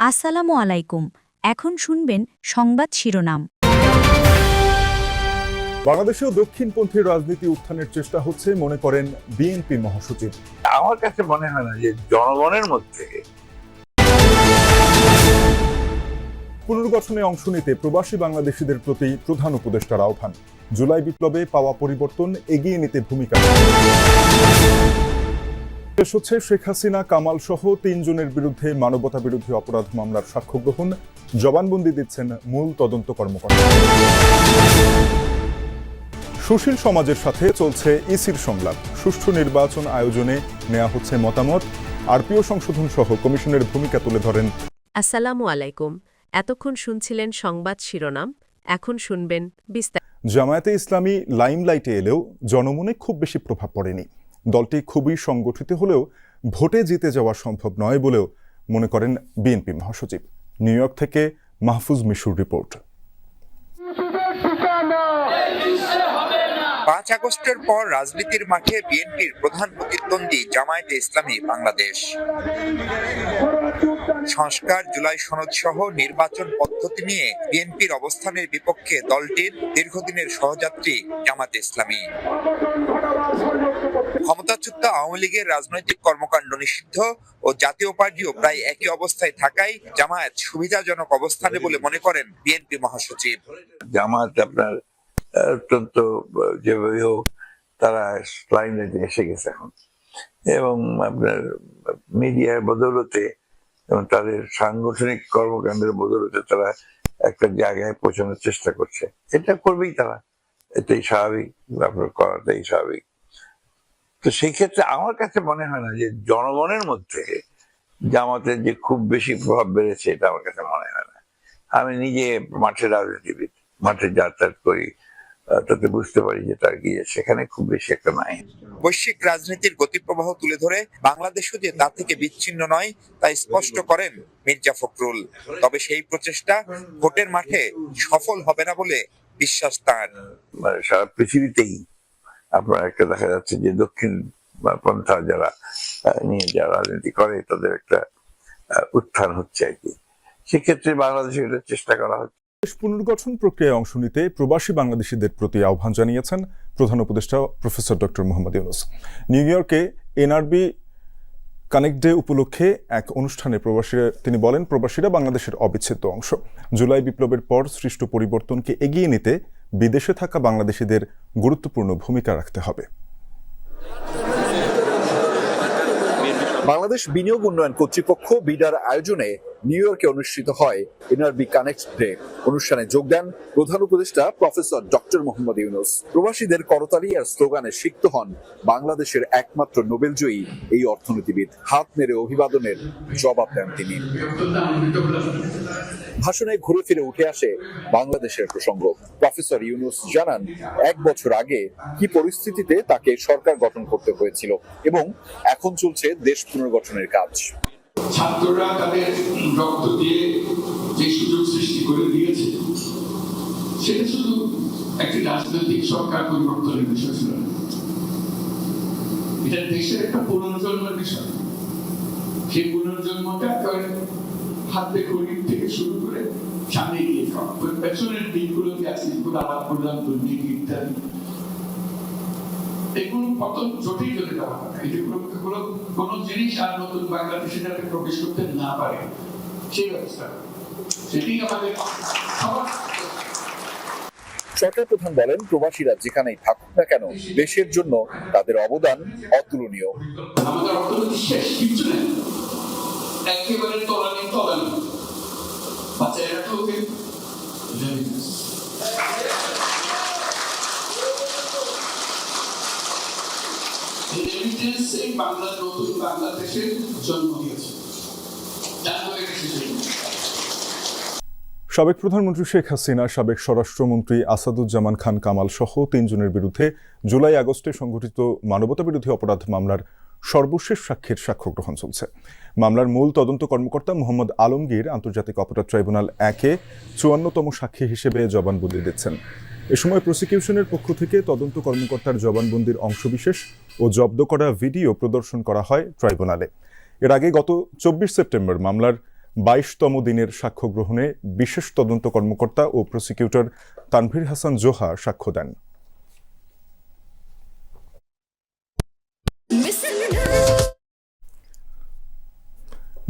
আসসালামু আলাইকুম। এখন শুনবেন সংবাদ শিরোনাম। বাংলাদেশেও দক্ষিণপন্থী রাজনীতি উত্থানের চেষ্টা হচ্ছে মনে করেন বিএনপি মহাসচিব। আমার কাছে মনে হয় না যে জনগণের মধ্যে পুনর্গঠনে অংশ নিতে প্রবাসী বাংলাদেশিদের প্রতি প্রধান উপদেষ্টার আহ্বান। জুলাই বিপ্লবে পাওয়া পরিবর্তন এগিয়ে নিতে ভূমিকা। শেষ হচ্ছে শেখ হাসিনা কামাল সহ ৩ জনের বিরুদ্ধে মানবতা বিরোধী অপরাধ মামলার সাক্ষ্য গ্রহণ, জবানবন্দি দিচ্ছেন মূল তদন্ত কর্মকর্তা। সুশীল সমাজের সাথে চলছে ইসির সংলাপ, সুষ্ঠু নির্বাচন আয়োজনে নেওয়া হচ্ছে মতামত, আরপিও সংশোধন সহ কমিশনের ভূমিকা তুলে ধরেন। আসসালামু আলাইকুম। এতক্ষণ শুনছিলেন সংবাদ শিরোনাম, এখন শুনবেন বিস্তারিত। জামায়াতে ইসলামী লাইমলাইটে এলেও জনমনে খুব বেশি প্রভাব পড়েনি। দলটি খুবই সংগঠিত হলেও ভোটে জিতে যাওয়া সম্ভব নয় বলেও মনে করেন বিএনপি মহাসচিব। নিউ ইয়র্ক থেকে মাহফুজ মিশুর রিপোর্ট। ৫ আগস্টের পর রাজনীতির মাঠে বিএনপির প্রধান প্রতিদ্বন্দ্বী জামায়াতে ইসলামী বাংলাদেশ। সংস্কার, জুলাই সনদ সহ নির্বাচন পদ্ধতি নিয়ে বিএনপির অবস্থানের বিপক্ষে দলটির দীর্ঘদিনের সহযাত্রী জামায়াতে ইসলামী। ক্ষমতাচ্যুত আওয়ামী লীগের রাজনৈতিক কর্মকাণ্ড নিষিদ্ধ ও জাতীয় পার্টিও প্রায় একই অবস্থায় থাকায় জামায়াত সুবিধাজনক অবস্থানে বলে মনে করেন বিএনপি মহাসচিব। জামাত আপনার অত্যন্ত যেভাবে হোক তারা লাইমলাইটে এসে গেছে এখন, এবং আপনার মিডিয়ার বদৌলতে এবং তাদের সাংগঠনিক কর্মকাণ্ডের বদৌলতে তারা একটা জায়গায় পৌঁছানোর চেষ্টা করছে। এটা করবেই তারা, এটাই স্বাভাবিক, আপনার করাটাই স্বাভাবিক। তো সেই ক্ষেত্রে আমার কাছে মনে হয় না যে জনগণের মধ্যে জামাতের যে খুব বেশি প্রভাব বেড়েছে, এটা আমার কাছে মনে হয় না। আমি নিজে মাঠের রাজনীতিবিদ, মাঠে যাতায়াত করি, তাতে বুঝতে পারি যে তার গিয়ে সেখানে খুব বেশি একটা নাই। বৈশ্বিক রাজনীতির গতিপ্রবাহ তুলে ধরে বাংলাদেশও যে তা থেকে বিচ্ছিন্ন নয় তা স্পষ্ট করেন মির্জা ফখরুল। তবে সেই প্রচেষ্টা ভোটের মাঠে সফল হবে না বলে বিশ্বাস তার। সারা পৃথিবীতেই আপনার একটা দেখা যাচ্ছে যে দক্ষিণ পন্থা যারা নিয়ে যারা রাজনীতি করে তাদের একটা উত্থান হচ্ছে আর কি। সেক্ষেত্রে বাংলাদেশে এটা চেষ্টা করা হচ্ছে। দেশ পুনর্গঠন প্রক্রিয়ায় অংশ নিতে প্রবাসী বাংলাদেশিদের প্রতি আহ্বান জানিয়েছেন প্রধান উপদেষ্টা professor doctor Mohammad Yunus. New ইয়র্কে এনআরবি কানেক্ট ডে উপলক্ষে এক অনুষ্ঠানে তিনি বলেন, প্রবাসীরা বাংলাদেশের অবিচ্ছেদ্য অংশ। জুলাই বিপ্লবের পর সৃষ্ট পরিবর্তনকে এগিয়ে নিতে বিদেশে থাকা বাংলাদেশিদের গুরুত্বপূর্ণ ভূমিকা রাখতে হবে। বাংলাদেশ বিনিয়োগ উন্নয়ন কর্তৃপক্ষ বিডার আয়োজনে নিউ ইয়র্কে অনুষ্ঠিত হয় এনআরবি কানেক্ট ডে। অনুষ্ঠানে যোগ দেন প্রধান উপদেষ্টা প্রফেসর ডক্টর মোহাম্মদ ইউনূস। প্রবাসীদের করতালি আর স্লোগানে সিক্ত হন বাংলাদেশের একমাত্র নোবেলজয়ী এই অর্থনীতিবিদ। হাত নেড়ে অভিবাদনের জবাব দেন তিনি। ভাষণে ঘুরে ফিরে উঠে আসে বাংলাদেশের প্রসঙ্গ। প্রফেসর ইউনূস জানান, 1 বছর আগে কি পরিস্থিতিতে তাকে সরকার গঠন করতে হয়েছিল এবং এখন চলছে দেশ পুনর্গঠনের কাজ। ছাত্ররা তাদের রক্ত দিয়ে যে সুযোগ সৃষ্টি করে দিয়েছে, সেটা শুধু একটি রাজনৈতিক সরকার পরিবর্তনের বিষয় ছিল না, এটা দেশের একটা পুনর্জন্মের বিষয়। সেই পুনর্জন্মটা হাতে খড়ির থেকে শুরু করে সামনে গিয়ে পেছনের দিকগুলোকে আজকে আলাপ করলাম, দুর্নীতি ইত্যাদি, এগুলো কত জটিল হয়ে যাওয়া, এগুলো কোন জিনিস আর নতুন বাংলাদেশে যাতে প্রবেশ করতে না পারে সেই ব্যবস্থা, সেটি আমাদের সরকার প্রধান বলেন, প্রবাসীরা যেখানেই থাকুক না কেন দেশের জন্য তাদের অবদান অতুলনীয়। আমাদের অর্থনীতি শেষ, কিছু নেই, একেবারে তলানি তলানি বাচ্চারা তো বাংলাদেশের জন্ম দিয়েছে। সাবেক প্রধানমন্ত্রী শেখ হাসিনা, সাবেক স্বরাষ্ট্রমন্ত্রী আসাদুজ্জামান খান কামাল সহ 3 জনের বিরুদ্ধে জুলাই আগস্টে সংঘটিত মানবতা বিরোধী অপরাধ মামলার সর্বশেষ সাক্ষীর সাক্ষ্য গ্রহণ চলছে। মামলার মূল তদন্ত কর্মকর্তা মোহাম্মদ আলমগীর আন্তর্জাতিক অপরাধ ট্রাইব্যুনাল 1-এ 54তম সাক্ষী হিসেবে জবানবন্দি দিচ্ছেন। এ সময় প্রসিকিউশনের পক্ষ থেকে তদন্ত কর্মকর্তার জবানবন্দির অংশবিশেষ ও জব্দ করা ভিডিও প্রদর্শন করা হয় ট্রাইব্যুনালে। এর আগে গত 24 সেপ্টেম্বর মামলার 22তম দিনের সাক্ষ্য গ্রহণে বিশেষ তদন্ত কর্মকর্তা ও প্রসিকিউটর তানভীর হাসান জোহা সাক্ষ্য দেন।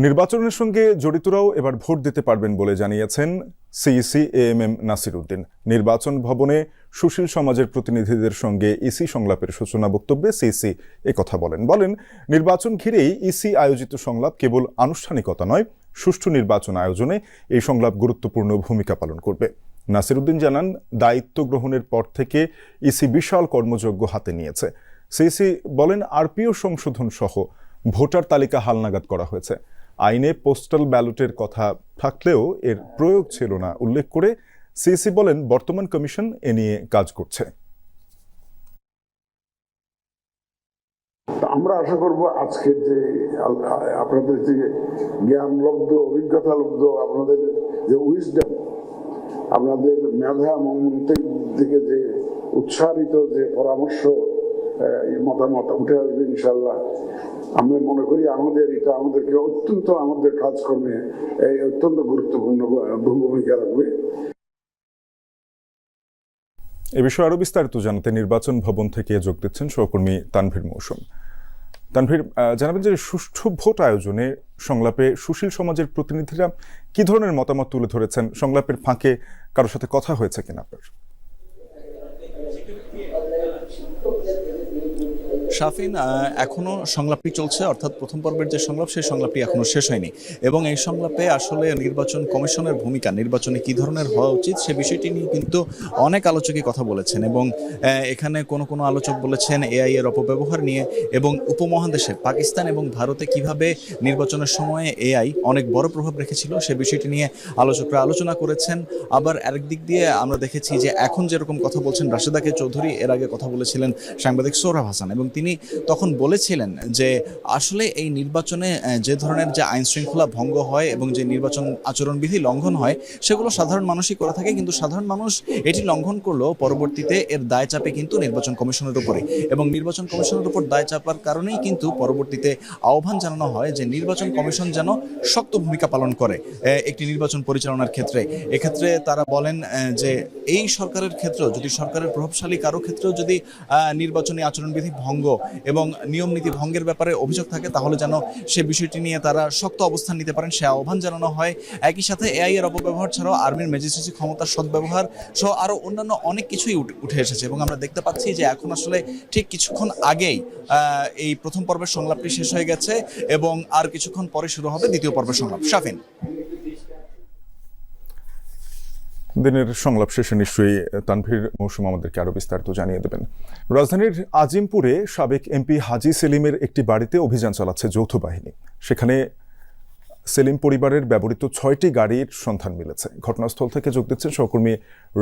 নির্বাচনের সঙ্গে জড়িতরাও এবার ভোট দিতে পারবেন বলে জানিয়েছেন সিইসি এএমএম নাসির উদ্দিন। নির্বাচন ভবনে সুশীল সমাজের প্রতিনিধিদের সঙ্গে ইসি সংলাপের সূচনা বক্তব্যে সিইসি একথা বলেন নির্বাচন ঘিরেই ইসি আয়োজিত সংলাপ কেবল আনুষ্ঠানিকতা নয়, সুষ্ঠু নির্বাচন আয়োজনে এই সংলাপ গুরুত্বপূর্ণ ভূমিকা পালন করবে। নাসির উদ্দিন জানান, দায়িত্ব গ্রহণের পর থেকে ইসি বিশাল কর্মযজ্ঞ হাতে নিয়েছে। সিইসি বলেন, আরপিও সংশোধন সহ ভোটার তালিকা হালনাগাদ করা হয়েছে। আইনে পোস্টাল ব্যালটের কথা থাকলেও এর প্রয়োগ ছিল না উল্লেখ করে সিইসি বলেন, বর্তমান কমিশন এ নিয়ে কাজ করছে। আমরা আশা করব আজকের যে আপনাদের যে জ্ঞানলব্ধ, অভিজ্ঞতালব্ধ, আপনাদের যে উইজডম, আপনাদের মেধা মন্ত্রের দিকে যে উৎসাহিত যে পরামর্শ, মতামত উঠে আসবে ইনশাল্লাহ। আমরা মনে করি এটা আমাদেরকে অত্যন্ত, আমাদের কাজকর্মে অত্যন্ত গুরুত্বপূর্ণ ভূমিকা রাখবে। এ বিষয়ে আরো বিস্তারিত জানাতে নির্বাচন ভবন থেকে যোগ দিচ্ছেন সহকর্মী তানভীর মৌসুম। তানভীর, জানাবেন যে সুষ্ঠু ভোট আয়োজনে সংলাপে সুশীল সমাজের প্রতিনিধিরা কি ধরনের মতামত তুলে ধরেছেন? সংলাপের ফাঁকে কারোর সাথে কথা হয়েছে কিনা আপনার? শাফিন, এখনো সংলাপটি চলছে, অর্থাৎ প্রথম পর্বের যে সংলাপ সেই সংলাপটি এখনো শেষ হয়নি এবং এই সংলাপে আসলে নির্বাচন কমিশনের ভূমিকা, নির্বাচনে কি ধরনের হওয়া উচিত সে বিষয়টি নিয়ে কিন্তু অনেক আলোচকই কথা বলেছেন এবং এখানে কোনো আলোচক বলেছেন এআই এর অপব্যবহার নিয়ে এবং উপমহাদেশে পাকিস্তান এবং ভারতে কিভাবে নির্বাচনের সময়ে এআই অনেক বড় প্রভাব রেখেছিল সে বিষয়টি নিয়ে আলোচকরা আলোচনা করেছেন। আবার আরেক দিক দিয়ে আমরা দেখেছি যে এখন যেরকম কথা বলছেন রাশেদা কে চৌধুরী, এর আগে কথা বলেছিলেন সাংবাদিক সোহরাব হাসান এবং তিনি তখন বলেছিলেন যে আসলে এই নির্বাচনে যে ধরনের যে আইন শৃঙ্খলা ভঙ্গ হয় এবং যে নির্বাচন আচরণবিধি লঙ্ঘন হয় সেগুলো সাধারণ মানুষই করে থাকে, কিন্তু সাধারণ মানুষ এটি লঙ্ঘন করলেও পরবর্তীতে এর দায় চাপে কিন্তু নির্বাচন কমিশনের উপরে এবং নির্বাচন কমিশনের উপর দায় চাপার কারণেই কিন্তু পরবর্তীতে আহ্বান জানানো হয় যে নির্বাচন কমিশন যেন শক্ত ভূমিকা পালন করে একটি নির্বাচন পরিচালনার ক্ষেত্রে। এক্ষেত্রে তারা বলেন যে এই সরকারের ক্ষেত্রেও যদি সরকারের প্রভাবশালী কারো ক্ষেত্রেও যদি নির্বাচনী আচরণবিধি ভঙ্গ এবং নিয়ম নীতি ভঙ্গের ব্যাপারে অভিযোগ থাকে তাহলে যেন সে বিষয়টি নিয়ে তারা শক্ত অবস্থান নিতে পারেন সে আহ্বান জানানো হয়। একই সাথে এআই এর অপব্যবহার ছাড়াও আর্মির ম্যাজিস্ট্রেসি ক্ষমতার সদ্ব্যবহার সহ আরও অন্যান্য অনেক কিছুই উঠে এসেছে এবং আমরা দেখতে পাচ্ছি যে এখন আসলে ঠিক কিছুক্ষণ আগেই এই প্রথম পর্বের সংলাপটি শেষ হয়ে গেছে এবং আর কিছুক্ষণ পরে শুরু হবে দ্বিতীয় পর্বের সংলাপ। শাফিন, দিনের সংলাপ শেষে নিশ্চয়ই তানভীর মৌসুম আমাদেরকে আরো বিস্তারিত জানিয়ে দেবেন। রাজধানীর আজিমপুরে সাবেক এমপি হাজি সেলিমের একটি বাড়িতে অভিযান চালাচ্ছে যৌথ বাহিনী। সেখানে সেলিম পরিবারের ব্যবহৃত 6টি গাড়ির সন্ধান মিলেছে। ঘটনাস্থল থেকে যোগ দিচ্ছেন সহকর্মী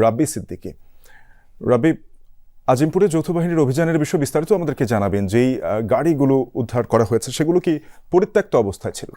রাব্বি সিদ্দিকী। রাব্বি, আজিমপুরে যৌথ বাহিনীর অভিযানের বিষয়ে বিস্তারিত আমাদেরকে জানাবেন। যেই গাড়িগুলো উদ্ধার করা হয়েছে সেগুলো কি পরিত্যক্ত অবস্থায় ছিল?